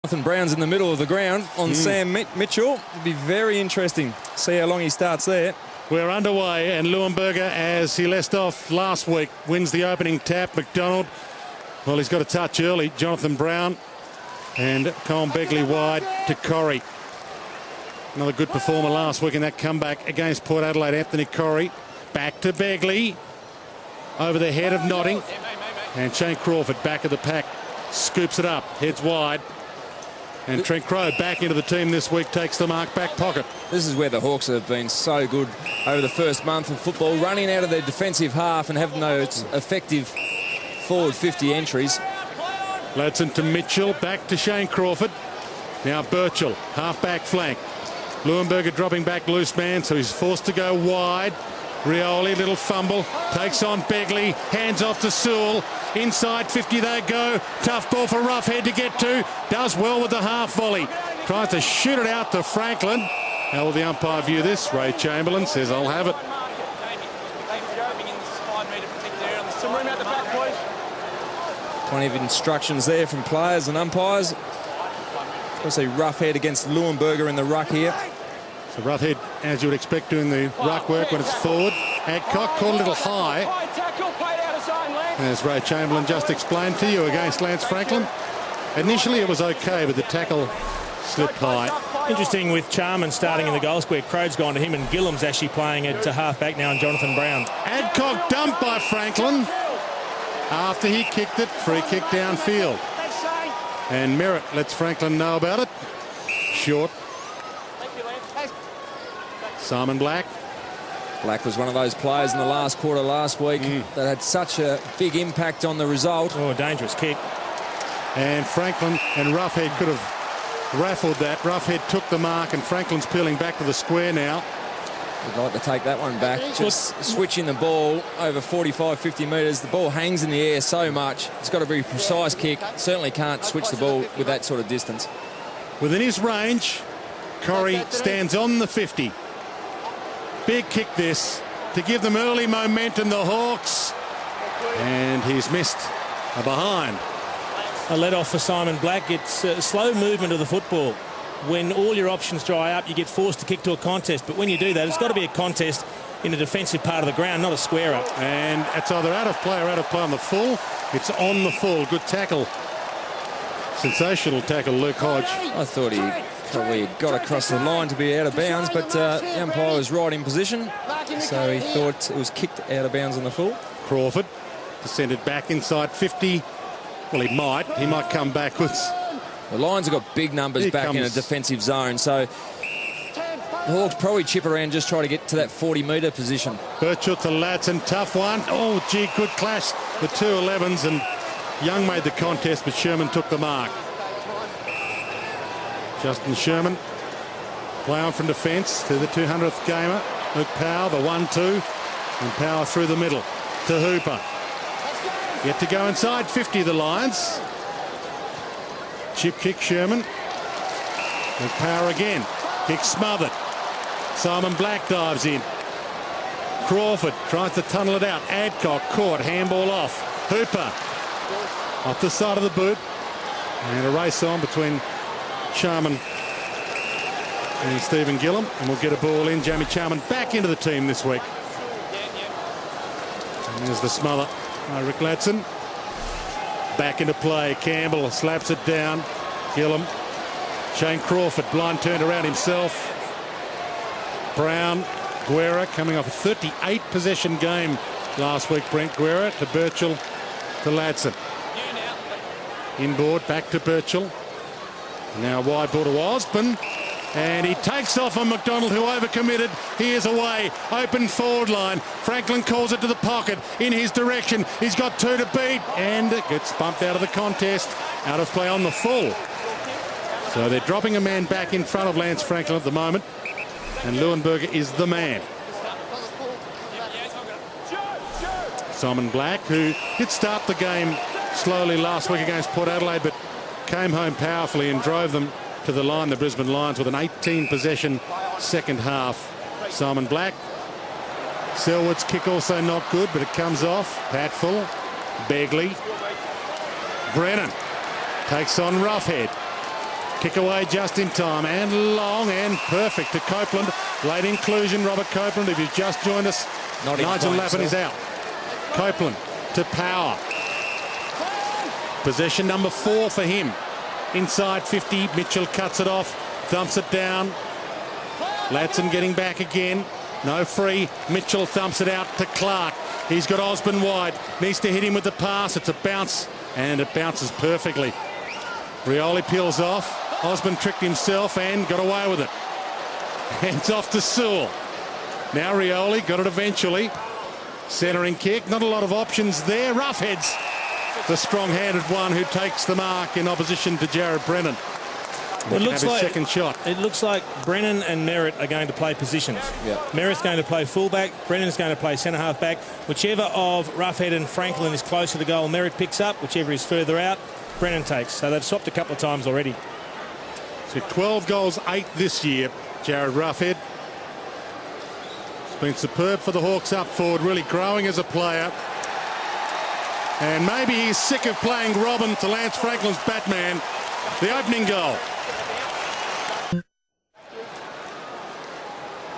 Jonathan Brown's in the middle of the ground on Sam Mitchell. It'll be very interesting. See how long he starts there. We're underway, and Leuenberger, as he left off last week, wins the opening tap. McDonald, well, he's got a touch early. Jonathan Brown and Colin Begley wide to Corrie. Another good performer last week in that comeback against Port Adelaide. Anthony Corrie back to Begley over the head of Notting, and Shane Crawford back of the pack scoops it up, heads wide. And Trent Crowe back into the team this week, takes the mark, back pocket. This is where the Hawks have been so good over the first month of football, running out of their defensive half and having those effective forward 50 entries. Ladson to Mitchell, back to Shane Crawford. Now Birchall, half-back flank. Leuenberger dropping back, loose man, so he's forced to go wide. Rioli, little fumble, takes on Begley, hands off to Sewell. Inside 50 they go. Tough ball for Roughhead to get to. Does well with the half volley. Tries to shoot it out to Franklin. How will the umpire view this? Ray Chamberlain says, I'll have it. Plenty of instructions there from players and umpires. Obviously Roughhead against Leuenberger in the ruck here. So Roughhead, as you would expect, doing the ruck work when it's forward. Adcock caught a little high. As Ray Chamberlain just explained to you, against Lance Franklin. Initially it was okay, but the tackle slipped high. Interesting with Charman starting in the goal square. Crode's gone to him, and Gillam's actually playing it to half-back now, and Jonathan Brown. Adcock dumped by Franklin after he kicked it. Free kick downfield. And Merritt lets Franklin know about it. Short. Simon Black. Black was one of those players in the last quarter last week that had such a big impact on the result. Oh, dangerous kick. And Franklin and Roughhead could have raffled that. Roughhead took the mark, and Franklin's peeling back to the square now. I'd like to take that one back. Just switching the ball over 45, 50 metres. The ball hangs in the air so much. It's got to be a precise kick. Certainly can't switch the ball with that sort of distance. Within his range, Corrie stands on the 50. Big kick this to give them early momentum, the Hawks. And he's missed a behind. A let off for Simon Black. It's a slow movement of the football. When all your options dry up, you get forced to kick to a contest. But when you do that, it's got to be a contest in the defensive part of the ground, not a square up. And it's either out of play or out of play on the full. It's on the full. Good tackle. Sensational tackle, Luke Hodge. I thought he probably got across the line to be out of bounds, but the umpire was right in position, so he thought it was kicked out of bounds on the full. Crawford descended back inside 50. Well, he might come backwards. The Lions have got big numbers back in a defensive zone, so the Hawks probably chip around, just try to get to that 40-metre position. Birchall to Ladson, tough one. Oh, gee, good clash. The two 11s, and Young made the contest, but Sherman took the mark. Justin Sherman ploughing from defence to the 200th gamer. Luke Powell, the 1-2, and Power through the middle to Hooper. Yet to go inside 50, the Lions. Chip kick, Sherman. And Power again. Kick smothered. Simon Black dives in. Crawford tries to tunnel it out. Adcock caught, handball off. Hooper off the side of the boot. And a race on between Charman and Stephen Gillam, and we'll get a ball in. Jamie Charman back into the team this week. And there's the smother. Rick Ladson back into play. Campbell slaps it down. Gillam. Shane Crawford blind turned around himself. Brown. Guerra coming off a 38 possession game last week. Brent Guerra to Birchall to Ladson. Inboard back to Birchall. Now wide ball to Osborne, and he takes off on McDonald, who overcommitted. He is away, open forward line. Franklin calls it to the pocket in his direction. He's got two to beat, and it gets bumped out of the contest. Out of play on the full. So they're dropping a man back in front of Lance Franklin at the moment, and Leuenberger is the man. Simon Black, who did start the game slowly last week against Port Adelaide, but came home powerfully and drove them to the line, the Brisbane Lions, with an 18-possession second half. Simon Black. Selwood's kick also not good, but it comes off. Patfull. Begley. Brennan takes on Roughhead. Kick away just in time, and long and perfect to Copeland. Late inclusion, Robert Copeland. If you've just joined us, Nigel Lappin is out. Copeland to Power. Possession number 4 for him. Inside 50, Mitchell cuts it off, thumps it down. Ladson getting back again. No free. Mitchell thumps it out to Clark. He's got Osborne wide. Needs to hit him with the pass. It's a bounce, and it bounces perfectly. Rioli peels off. Osborne tricked himself and got away with it. Hands off to Sewell. Now Rioli got it eventually. Centering kick. Not a lot of options there. Roughheads. The strong-handed one who takes the mark in opposition to Jared Brennan. It looks like second shot. It looks like Brennan and Merritt are going to play positions. Yeah. Merritt's going to play fullback. Brennan's going to play centre half back. Whichever of Roughhead and Franklin is closer to goal, Merritt picks up. Whichever is further out, Brennan takes. So they've swapped a couple of times already. So 12 goals, 8 this year. Jared Roughhead. It's been superb for the Hawks up forward, really growing as a player. And maybe he's sick of playing Robin to Lance Franklin's Batman. The opening goal.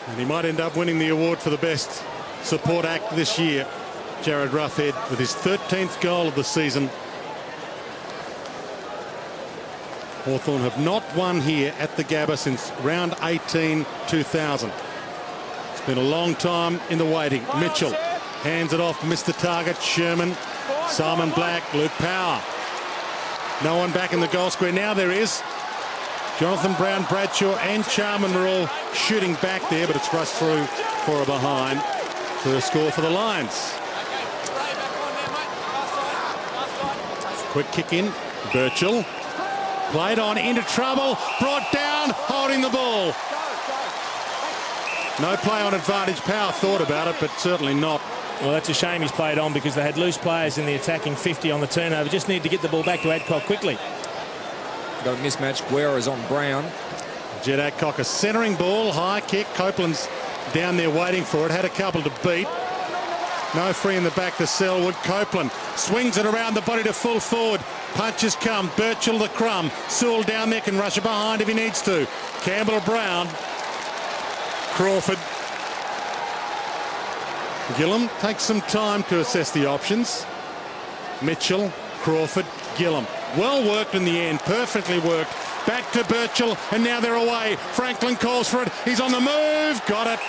And he might end up winning the award for the best support act this year. Jared Roughhead with his 13th goal of the season. Hawthorn have not won here at the Gabba since round 18, 2000. It's been a long time in the waiting. Mitchell hands it off, missed the target. Sherman, Simon Black, Luke Power. No one back in the goal square. Now there is. Jonathan Brown, Bradshaw and Charman are all shooting back there, but it's rushed through for a behind to a score for the Lions. Quick kick in. Birchall. Played on, into trouble, brought down, holding the ball. No play on advantage. Power thought about it, but certainly not. Well, that's a shame he's played on because they had loose players in the attacking 50 on the turnover. Just need to get the ball back to Adcock quickly. Got a mismatch. Guerra's on Brown. Jed Adcock, a centering ball, high kick. Copeland's down there waiting for it. Had a couple to beat. No free in the back to Selwood. Copeland swings it around the body to full forward. Punches come. Birchall the crumb. Sewell down there, can rush it behind if he needs to. Campbell Brown. Crawford. Gillum takes some time to assess the options. Mitchell, Crawford, Gillum. Well worked in the end. Perfectly worked. Back to Birchall, and now they're away. Franklin calls for it. He's on the move. Got it.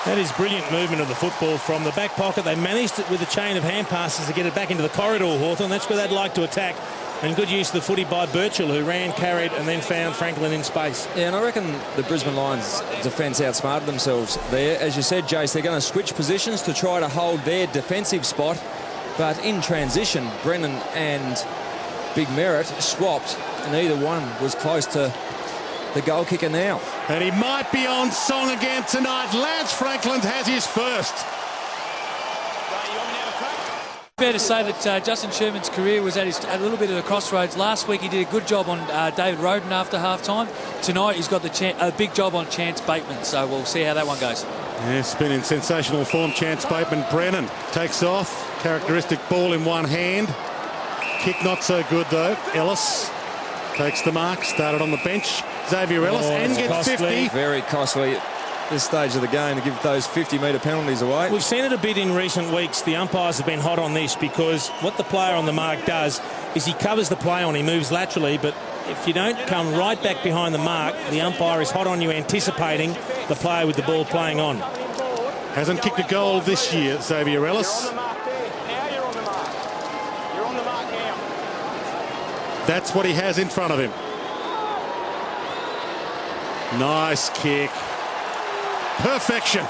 That is brilliant movement of the football from the back pocket. They managed it with a chain of hand passes to get it back into the corridor, Hawthorn. That's where they'd like to attack. And good use of the footy by Birchall, who ran, carried, and then found Franklin in space. Yeah, and I reckon the Brisbane Lions defence outsmarted themselves there. As you said, Jace, they're going to switch positions to try to hold their defensive spot. But in transition, Brennan and Big Merritt swapped, and either one was close to the goal kicker now. And he might be on song again tonight. Lance Franklin has his first. Fair to say that Justin Sherman's career was at a little bit of a crossroads. Last week he did a good job on David Roden after half-time. Tonight he's got a big job on Chance Bateman, so we'll see how that one goes. Yes, been in sensational form, Chance Bateman. Brennan takes off. Characteristic ball in one hand. Kick not so good though. Ellis takes the mark. Started on the bench. Xavier Ellis and gets costly. 50. Very costly at this stage of the game to give those 50-metre penalties away. We've seen it a bit in recent weeks. The umpires have been hot on this because what the player on the mark does is he covers the play on. He moves laterally, but if you don't come right back behind the mark, the umpire is hot on you anticipating the player with the ball playing on. Hasn't kicked a goal this year, Xavier Ellis. That's what he has in front of him. Nice kick. Perfection.